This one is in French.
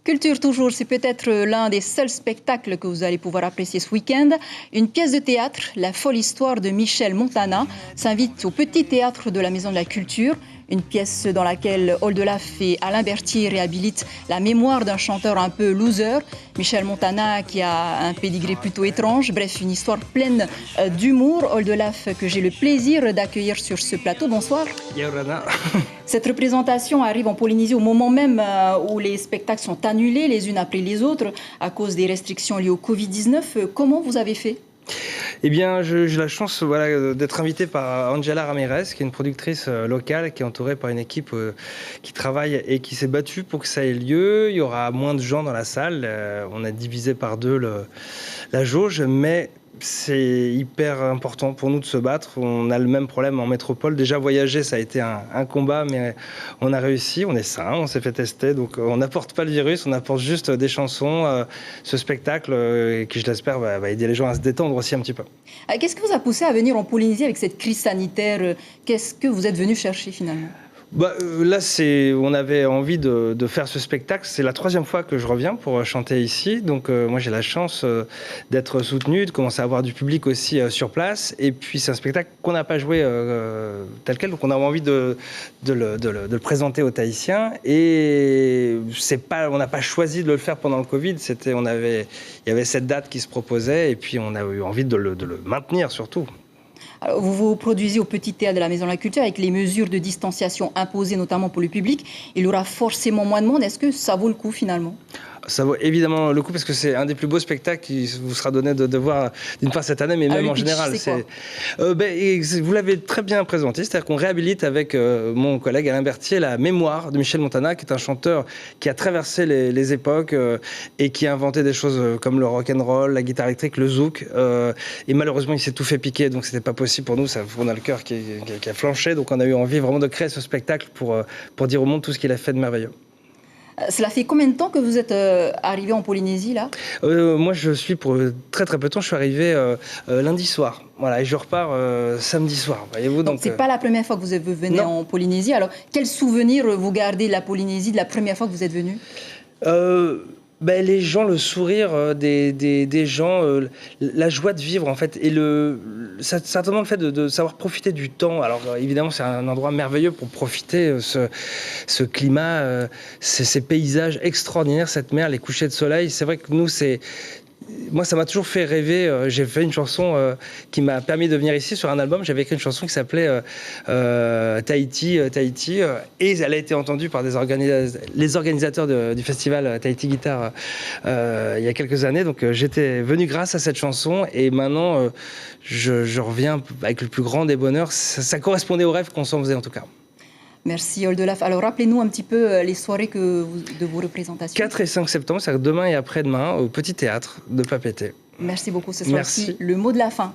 Culture toujours, c'est peut-être l'un des seuls spectacles que vous allez pouvoir apprécier ce week-end. Une pièce de théâtre, La folle histoire de Michel Montana, s'invite au Petit Théâtre de la Maison de la Culture. Une pièce dans laquelle Oldelaf et Alain Berthier réhabilitent la mémoire d'un chanteur un peu loser. Michel Montana qui a un pédigré plutôt étrange. Bref, une histoire pleine d'humour. Oldelaf que j'ai le plaisir d'accueillir sur ce plateau. Bonsoir. Yorana. Cette représentation arrive en Polynésie au moment même où les spectacles sont annulés les unes après les autres à cause des restrictions liées au Covid-19. Comment vous avez fait ? Eh bien, j'ai la chance d'être invité par Angela Ramirez, qui est une productrice locale, qui est entourée par une équipe qui travaille et qui s'est battue pour que ça ait lieu. Il y aura moins de gens dans la salle. On a divisé par deux la jauge, mais c'est hyper important pour nous de se battre. On a le même problème en métropole. Déjà, voyager, ça a été un combat, mais on a réussi. On est sain, on s'est fait tester. Donc, on n'apporte pas le virus, on apporte juste des chansons. Ce spectacle, qui, je l'espère, va aider les gens à se détendre aussi un petit peu. Qu'est-ce qui vous a poussé à venir en Polynésie avec cette crise sanitaire ? Qu'est-ce que vous êtes venu chercher finalement ? Là, on avait envie de faire ce spectacle. C'est la 3e fois que je reviens pour chanter ici. Donc, moi, j'ai la chance d'être soutenu, de commencer à avoir du public aussi sur place. Et puis, c'est un spectacle qu'on n'a pas joué tel quel. Donc, on a envie de le présenter aux Tahitiens. Et on n'a pas choisi de le faire pendant le Covid. Il y avait cette date qui se proposait. Et puis, on a eu envie de le maintenir surtout. Alors, vous vous produisez au Petit Théâtre de la Maison de la Culture avec les mesures de distanciation imposées notamment pour le public. Il y aura forcément moins de monde. Est-ce que ça vaut le coup finalement ? Ça vaut évidemment le coup parce que c'est un des plus beaux spectacles qui vous sera donné de voir d'une part cette année, mais même en général. Vous l'avez très bien présenté, c'est-à-dire qu'on réhabilite avec mon collègue Alain Berthier la mémoire de Michel Montana, qui est un chanteur qui a traversé les époques et qui a inventé des choses comme le rock'n'roll, la guitare électrique, le zouk. Et malheureusement, il s'est tout fait piquer, donc c'était pas possible pour nous. On a le cœur qui a flanché, donc on a eu envie vraiment de créer ce spectacle pour dire au monde tout ce qu'il a fait de merveilleux. Cela fait combien de temps que vous êtes arrivé en Polynésie là ? Moi, je suis pour très très peu de temps. Je suis arrivé lundi soir. Voilà, et je repars samedi soir. Voyez-vous. Donc c'est pas la première fois que vous venez en Polynésie. Alors, quel souvenir vous gardez de la Polynésie de la première fois que vous êtes venu ? Les gens, le sourire des gens, la joie de vivre en fait, et certainement le fait de savoir profiter du temps. Alors évidemment, c'est un endroit merveilleux pour profiter ce climat, ces paysages extraordinaires, cette mer, les couchers de soleil. C'est vrai que nous, moi, ça m'a toujours fait rêver. J'ai fait une chanson qui m'a permis de venir ici sur un album. J'avais écrit une chanson qui s'appelait Tahiti, et elle a été entendue par les organisateurs du festival Tahiti Guitar il y a quelques années. Donc, j'étais venu grâce à cette chanson, et maintenant, je reviens avec le plus grand des bonheurs. Ça correspondait au rêve qu'on s'en faisait en tout cas. Merci Oldelaf. Alors rappelez-nous un petit peu les soirées de vos représentations. 4 et 5 septembre, c'est-à-dire demain et après-demain, au Petit Théâtre de Papeete. Merci beaucoup, ce soir-ci. Le mot de la fin.